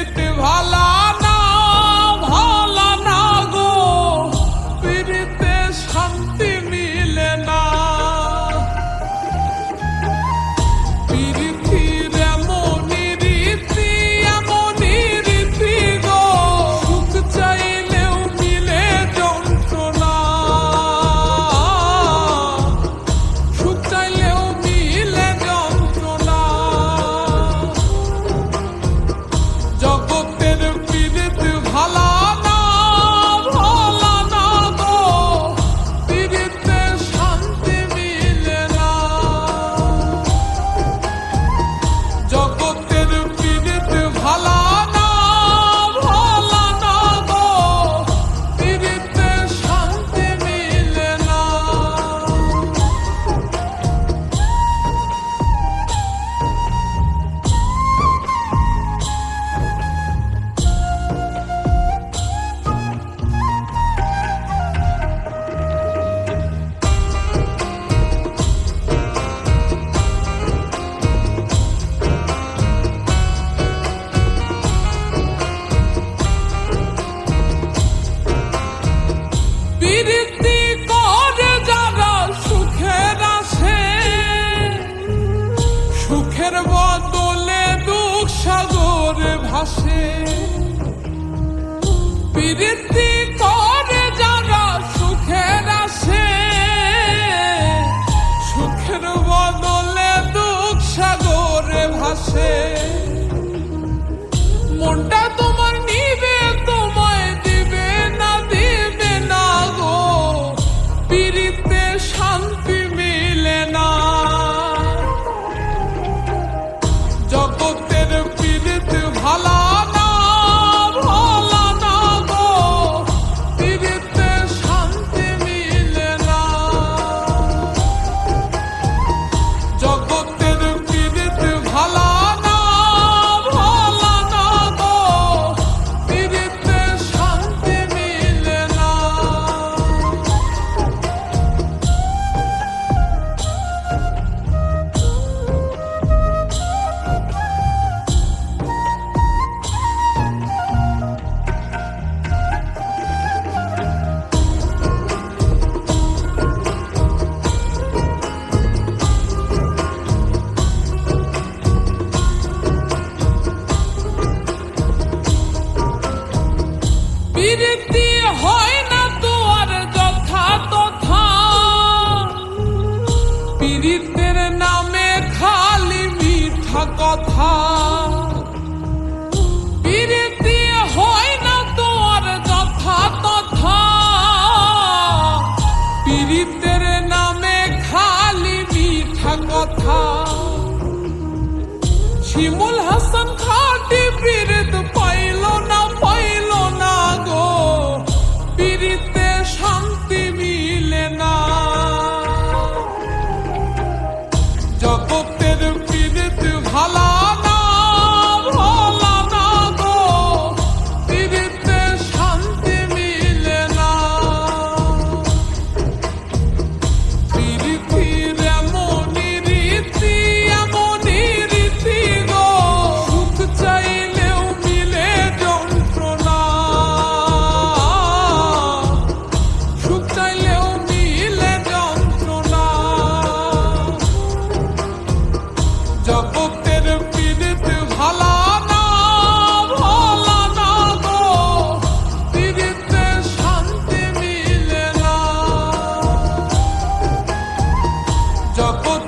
পিরিতে ভালা না ভালা না গো, পিরিতে শান্তি মিলে না। পিরিতির এমনই রীতি এমনই রীতি গো, সুখ চাইলেও মিলে যন্ত্রণা, সুখ চাইলেও মিলে যন্ত্রণা। জগতের পিরিত ভালা না ভালা না গো, পিরিতে শান্তি মিলে না। জগতের পিরিত ভালা না ভালা না গো, পিরিতে শান্তি মিলে না। পিরিতি করে যারা সুখের আসে, সুখের বদলে দুঃখ সাগরে ভাসে। পিরিতি করে যারা সুখের আসে, সুখের বদলে দুঃখ সাগরে ভাসে। মনটা তোমার নিবে তোমায় দিবে না দিবে না গো, পিরিতে শান্তি মিলে না। জগতের পিরিত ভালা না ভালা না গো, পিরিতে শান্তি মিলে না। জগতের পিরিত ভালা না ভালা না গো, পিরিতে শান্তি মিলে না। পিরিতি হয় না তো আর যথা তথা, পিরিতের নামে খালি মিঠা কথা। পিরিতি হয় না তো আর যথা তথা, পিরিতের নামে খালি মিঠা কথা। শিমুল হাসান খাটি পিরিত পাইল না পাইল না গো, পিরিতে শান্তি মিলে না। জগতের পিরিত ভালা না ভালা না গো, পিরিতে শান্তি মিলে না। পিরিতির এমনই রীতি এমনই রীতি গো, সুখ চাইলেও মিলে যন্ত্রণা, সুখ চাইলেও মিলে যন্ত্রণা। জগতের পিরিত ভালা না ভালা না গো, পিরিতে শান্তি মিলে না। জগৎ